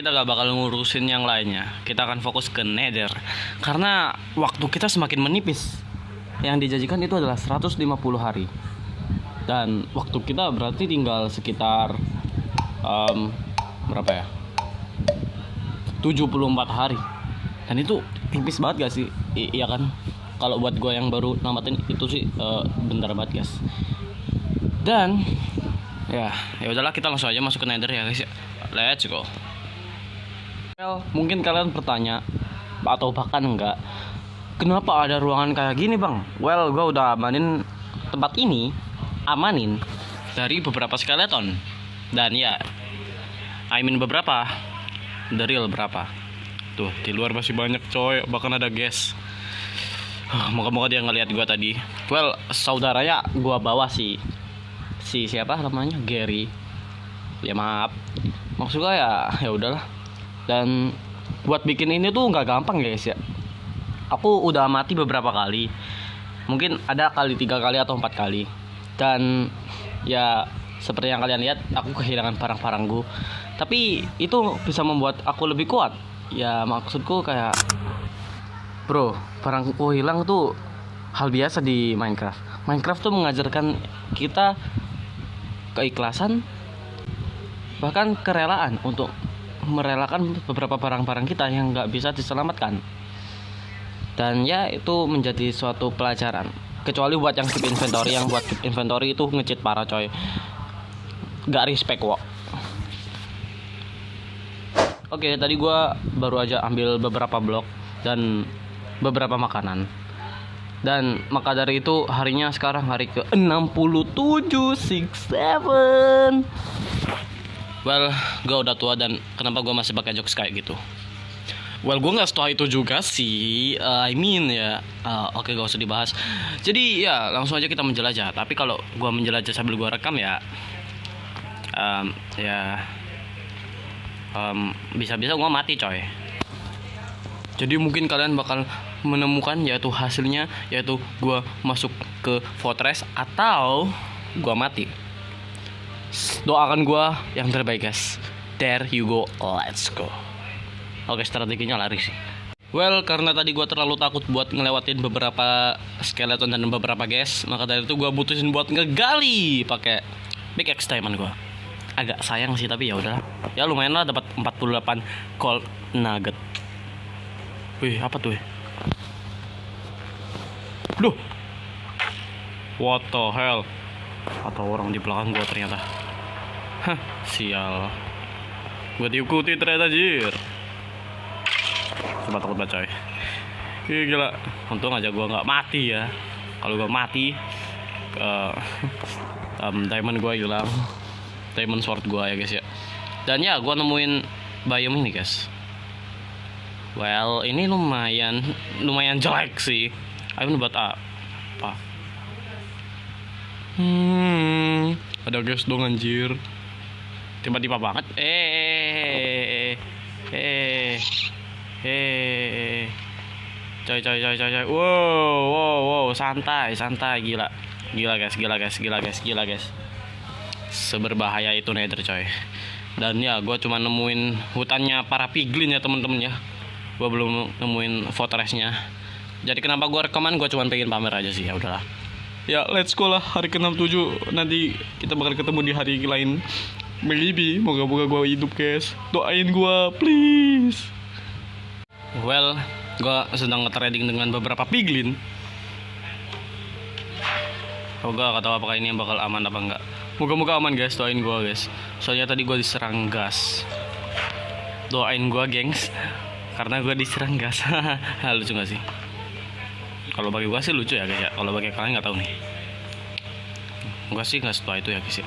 Kita gak bakal ngurusin yang lainnya. Kita akan fokus ke Nether. Karena waktu kita semakin menipis. Yang dijanjikan itu adalah 150 hari. Dan waktu kita berarti tinggal sekitar berapa ya? 74 hari. Dan itu tipis banget gak sih? Iya kan? Kalau buat gue yang baru namatin itu sih bentar banget guys. Dan ya udahlah, kita langsung aja masuk ke Nether ya guys ya. Let's go. Well, mungkin kalian bertanya atau bahkan enggak, kenapa ada ruangan kayak gini bang? Well, gue udah amanin tempat ini, amanin dari beberapa skeleton. Dan ya, beberapa, the real berapa. Tuh, di luar masih banyak coy, bahkan ada gas. Moga-moga dia ngeliat gue tadi. Well, saudaranya gue bawa si siapa namanya, Gary. Ya maaf, maksud gue ya udahlah. Dan buat bikin ini tuh nggak gampang guys ya. Aku udah mati beberapa kali, mungkin ada kali 3 kali atau 4 kali. Dan ya seperti yang kalian lihat, aku kehilangan barang-barangku. Tapi itu bisa membuat aku lebih kuat. Ya maksudku kayak, bro, barangku hilang tuh hal biasa di Minecraft. Minecraft tuh mengajarkan kita keikhlasan, bahkan kerelaan untuk merelakan beberapa barang-barang kita yang nggak bisa diselamatkan. Dan ya itu menjadi suatu pelajaran. Kecuali buat yang keep inventory, yang buat keep inventory itu nge-cheat parah coy. Gak respect kok. Oke, tadi gua baru aja ambil beberapa blok dan beberapa makanan. Dan maka dari itu harinya sekarang hari ke 67, 67. Well, gue udah tua dan kenapa gue masih pakai jokes kayak gitu? Well, gue nggak setua itu juga sih. Oke, gak usah dibahas. Jadi ya langsung aja kita menjelajah. Tapi kalau gue menjelajah sambil gue rekam bisa-bisa gue mati coy. Jadi mungkin kalian bakal menemukan yaitu hasilnya, yaitu gue masuk ke fortress atau gue mati. Doakan gue yang terbaik guys. There you go, let's go. Oke, strateginya lari sih. Well, karena tadi gue terlalu takut buat ngelewatin beberapa skeleton dan beberapa guys, maka dari itu gue butuhin buat ngegali pakai pickaxe diamond gue. Agak sayang sih, tapi ya udah. Ya lumayan lah, dapat 48 gold nugget. Wih, apa tuh? Duh, what the hell? Atau orang di belakang gue ternyata. Hah, sial. Gue diikuti ternyata jir. Coba takut banget coy. Ih, gila. Untung aja gue gak mati ya. Kalau gue mati diamond gue hilang. Diamond sword gue ya guys ya. Dan ya gue nemuin biome ini guys. Well, ini lumayan jelek sih. Ayo buat apa? Ada gas dong anjir. Tiba-tiba banget. Coy. Wow, santai, gila guys. Seberbahaya itu Nether coy. Dan ya, gue cuma nemuin hutannya para piglin ya temen-temen ya. Gue belum nemuin fortressnya. Jadi kenapa gue rekaman? Gue cuma pengen pamer aja sih, ya udahlah. Ya, let's go lah, hari ke-67. Nanti kita bakal ketemu di hari lain. Maybe, moga-moga gue hidup guys. Doain gue, please. Well, gue sedang nge-trading dengan beberapa piglin. Gue gak tahu apakah ini yang bakal aman apa enggak. Moga-moga aman guys, doain gue guys. Soalnya tadi gue diserang gas. Doain gue gengs, karena gue diserang gas. Lucu gak sih? Kalau bagi gue sih lucu ya guys ya. Kalau bagi kalian nggak tahu nih. Gue sih nggak setua itu ya guys ya.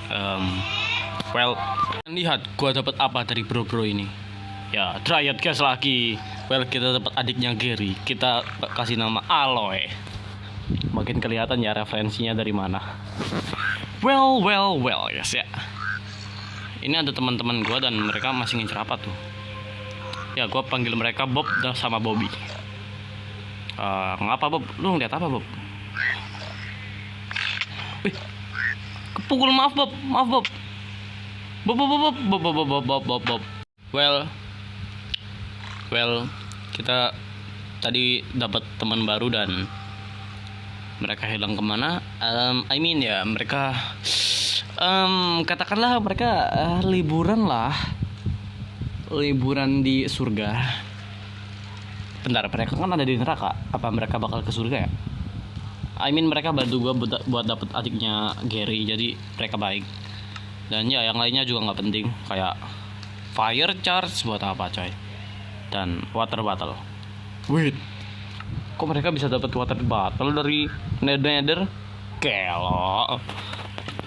Well, lihat gue dapat apa dari bro ini. Ya, Dryad guys lagi. Well, kita dapat adiknya Gary. Kita kasih nama Aloy. Makin kelihatan ya referensinya dari mana. Well guys ya. Ini ada teman-teman gue dan mereka masih ngincer apa tuh. Ya, gue panggil mereka Bob sama Bobby. Ngapa Bob? Lu ngeliat apa Bob? Kepukul, maaf Bob. Bob. Well, Well, kita tadi dapat teman baru dan mereka hilang kemana? Ya mereka katakanlah mereka liburan di surga. Bentar, mereka kan ada di neraka. Apa mereka bakal ke surga ya? Mereka bantu gue buat dapet adiknya Gary, jadi mereka baik. Dan ya yang lainnya juga nggak penting, kayak fire charge buat apa coy, dan water bottle. Wait, kok mereka bisa dapat water bottle dari nether? Kelo,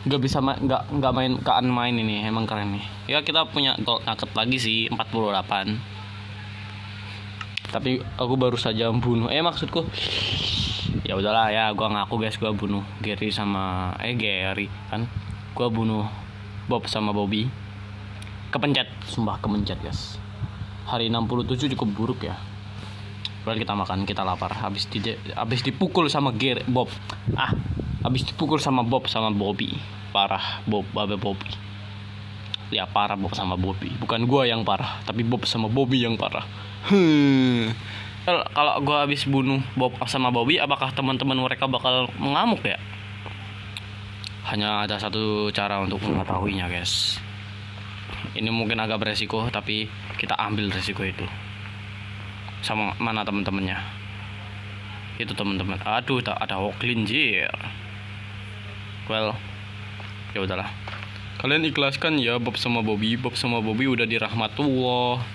nggak bisa nggak main kean main ini, emang keren nih. Ya kita punya gold nugget lagi sih 48. Tapi aku baru saja membunuh. Maksudku ya udahlah ya, gua ngaku guys, gua bunuh Gary kan. Gua bunuh Bob sama Bobby. Kepencet guys. Hari 67 cukup buruk ya. Kemudian kita makan, kita lapar. Habis dipukul sama Bob. Habis dipukul sama Bob sama Bobby. Parah Bobby. Ya parah Bob sama Bobby. Bukan gua yang parah, tapi Bob sama Bobby yang parah. Kalau gua habis bunuh Bob sama Bobby, apakah teman-teman mereka bakal mengamuk ya? Hanya ada satu cara untuk mengetahuinya guys. Ini mungkin agak beresiko, tapi kita ambil resiko itu. Sama mana teman-temannya? Itu teman-teman. Aduh, ada Hawklinjir. Well, ya udahlah. Kalian ikhlaskan ya Bob sama Bobby. Bob sama Bobby udah dirahmatullah.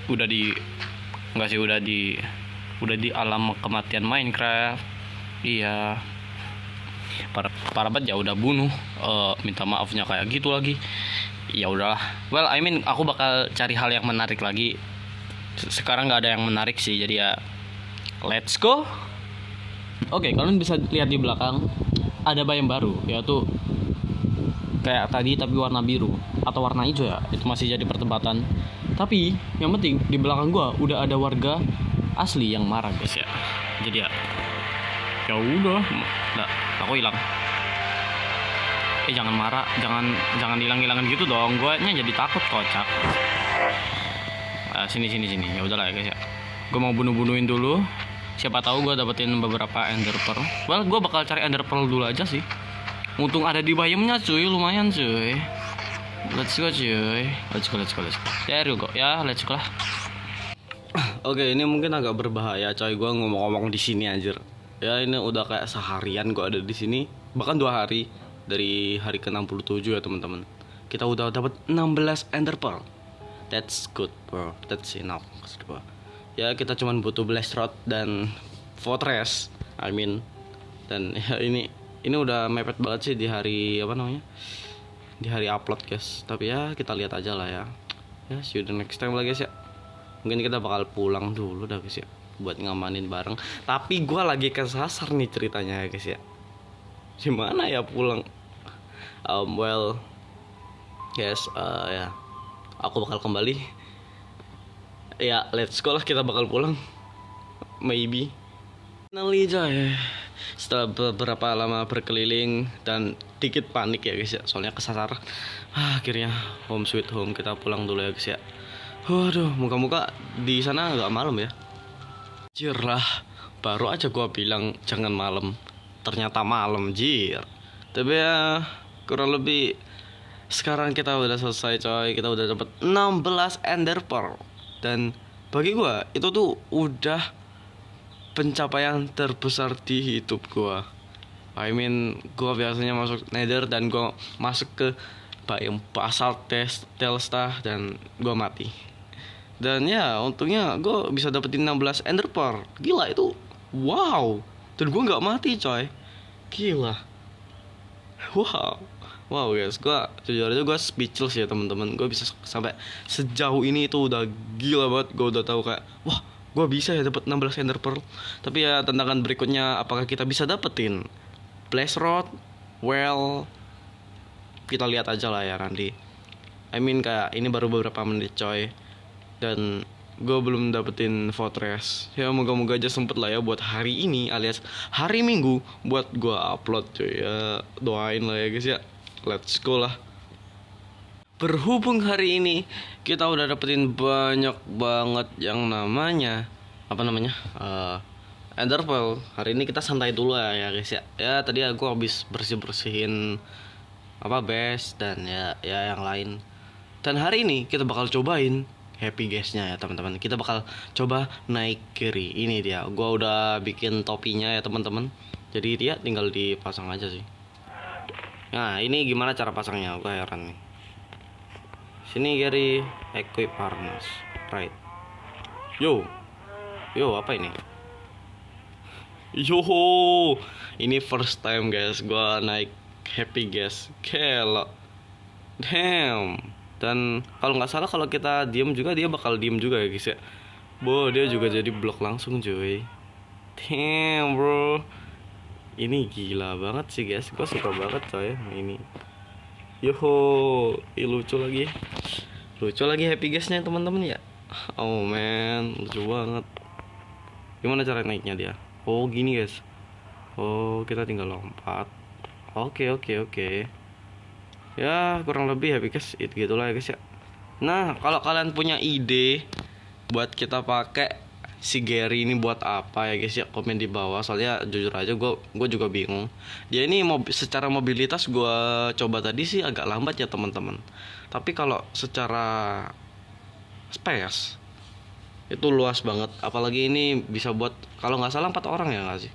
Udah di alam kematian Minecraft. Iya. Parah banget ya, udah bunuh. Minta maafnya kayak gitu lagi. Ya udahlah. Well, aku bakal cari hal yang menarik lagi. Sekarang nggak ada yang menarik sih, jadi ya let's go. Oke, kalian bisa lihat di belakang ada bayam baru, yaitu kayak tadi tapi warna biru atau warna hijau ya. Itu masih jadi perdebatan. Tapi yang penting di belakang gua udah ada warga asli yang marah guys ya. Jadi ya udah, aku hilang. Jangan marah, jangan hilang-hilangan gitu dong. Guanya jadi takut, kocak. Sini. Ya udahlah ya guys ya. Gue mau bunuhin dulu. Siapa tahu gue dapetin beberapa ender pearl. Well, gue bakal cari ender pearl dulu aja sih. Untung ada di bayamnya cuy, lumayan cuy. Let's go cuy. Let's go. There you go. Ya, let's go lah. Oke, ini mungkin agak berbahaya coy, gue ngomong-ngomong di sini anjir. Ya ini udah kayak seharian gue ada di sini, bahkan 2 hari dari hari ke-67 ya teman-teman. Kita udah dapat 16 ender pearl. That's good bro, that's enough maksud gue. Ya kita cuman butuh blast rod dan fortress. Dan ya ini udah mepet banget sih di hari di hari upload guys. Tapi ya kita lihat aja lah ya. Ya see you the next time lah guys ya. Mungkin kita bakal pulang dulu dah guys ya, buat ngamanin bareng. Tapi gue lagi kesasar nih ceritanya ya guys ya. Gimana ya pulang? Well guys, ya aku bakal kembali. Ya let's go lah, kita bakal pulang. Maybe. Finally coy, setelah beberapa lama berkeliling dan dikit panik ya guys ya, soalnya kesasar. Akhirnya home sweet home, kita pulang dulu ya guys ya. Waduh, muka-muka di sana nggak malam ya. Jir lah, baru aja gua bilang jangan malam, ternyata malam jir. Tapi ya kurang lebih sekarang kita udah selesai coy. Kita udah dapat 16 ender pearl. Dan bagi gua itu tuh udah pencapaian terbesar di hidup gua. Gua biasanya masuk nether dan gua masuk ke biome basalt telsta dan gua mati. Dan ya untungnya gue bisa dapetin 16 ender pearl. Gila itu. Wow. Dan gue gak mati coy. Gila. Wow guys, gue jujur aja gue speechless ya teman-teman. Gue bisa sampai sejauh ini itu udah gila banget. Gue udah tahu kayak, wah gue bisa ya dapet 16 ender pearl. Tapi ya tantangan berikutnya, apakah kita bisa dapetin blast rod? Well, kita lihat aja lah ya nanti. Kayak ini baru beberapa menit coy. Dan gue belum dapetin fortress. Ya moga-moga aja sempet lah ya buat hari ini alias hari Minggu buat gue upload cuy. Ya doain lah ya guys ya. Let's go lah. berhubung hari ini kita udah dapetin banyak banget yang namanya apa namanya Ender Pearl. Hari ini kita santai dulu ya guys ya. Ya tadi aku habis bersihin apa base dan ya yang lain. Dan hari ini kita bakal cobain happy guysnya ya teman-teman. Kita bakal coba naik kiri. Ini dia. Gua udah bikin topinya ya teman-teman. Jadi dia tinggal dipasang aja sih. Nah ini gimana cara pasangnya? Gue heran nih. Sini Gary, equip harness, right? Yo apa ini? Yo, ini first time guys, gua naik happy guys, gila, damn. Dan kalau nggak salah kalau kita diem juga dia bakal diem juga ya guys ya. Dia juga jadi blok langsung cuy. Damn bro, ini gila banget sih guys, gua suka banget coy ini. Lucu lagi happy guysnya teman-teman ya. Oh man, lucu banget. Gimana cara naiknya dia? Oh gini guys. Oh kita tinggal lompat. Oke. Ya kurang lebih happy guys gitulah ya guys ya. Nah kalau kalian punya ide buat kita pakai si Gary ini buat apa ya guys ya, komen di bawah. Soalnya jujur aja gue juga bingung. Dia ini secara mobilitas gue coba tadi sih agak lambat ya teman-teman. Tapi kalau secara space itu luas banget. Apalagi ini bisa buat kalau nggak salah 4 orang ya nggak sih?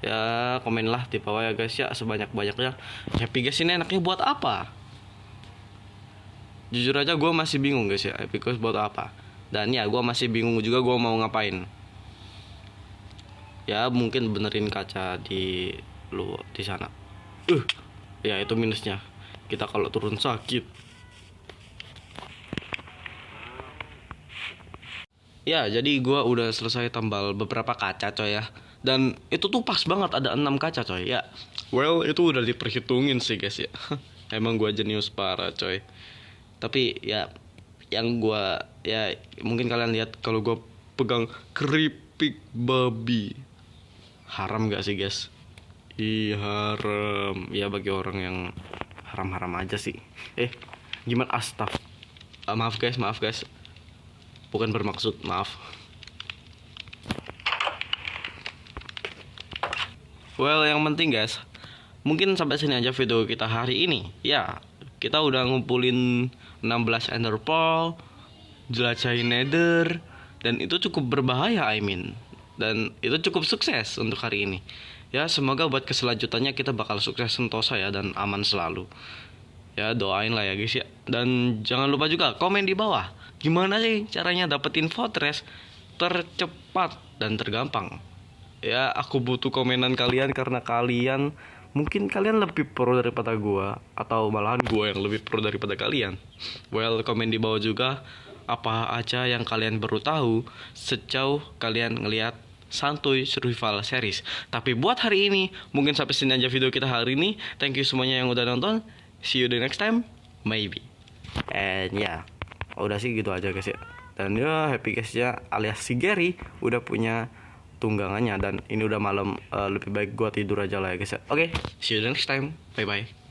Ya komen lah di bawah ya guys ya, sebanyak-banyaknya. Happy guys ini enaknya buat apa? Jujur aja gue masih bingung guys ya, happy guys buat apa. Dan ya gue masih bingung juga gue mau ngapain. Ya mungkin benerin kaca di sana. Ya itu minusnya. Kita kalau turun sakit. Ya jadi gue udah selesai tambal beberapa kaca coy ya. Dan itu tuh pas banget ada 6 kaca coy ya. Well itu udah diperhitungin sih guys ya. Emang gue jenius parah coy. Tapi ya yang gua ya mungkin kalian lihat kalau gua pegang keripik babi. Haram gak sih guys? Haram. Ya bagi orang yang haram-haram aja sih. Gimana maaf guys. Bukan bermaksud, maaf. Well yang penting guys, mungkin sampai sini aja video kita hari ini. Ya kita udah ngumpulin 16 Ender Pearl, jelajahin Nether, dan itu cukup berbahaya dan itu cukup sukses untuk hari ini. Ya semoga buat keselanjutannya kita bakal sukses sentosa ya dan aman selalu. Ya doain lah ya guys ya. Dan jangan lupa juga komen di bawah gimana sih caranya dapetin fortress tercepat dan tergampang. Ya aku butuh komenan kalian karena mungkin kalian lebih pro daripada gua, atau malahan gua yang lebih pro daripada kalian. Well, komen di bawah juga apa aja yang kalian baru tahu sejauh kalian ngelihat Santuy Survival Series. Tapi buat hari ini, mungkin sampai sini aja video kita hari ini. Thank you semuanya yang udah nonton. See you the next time, maybe. And ya, udah sih gitu aja guys ya. Dan ya happy guysnya alias si Gary udah punya tunggangannya, dan ini udah malam, lebih baik gua tidur aja lah ya guys ya. Oke, see you next time. Bye bye.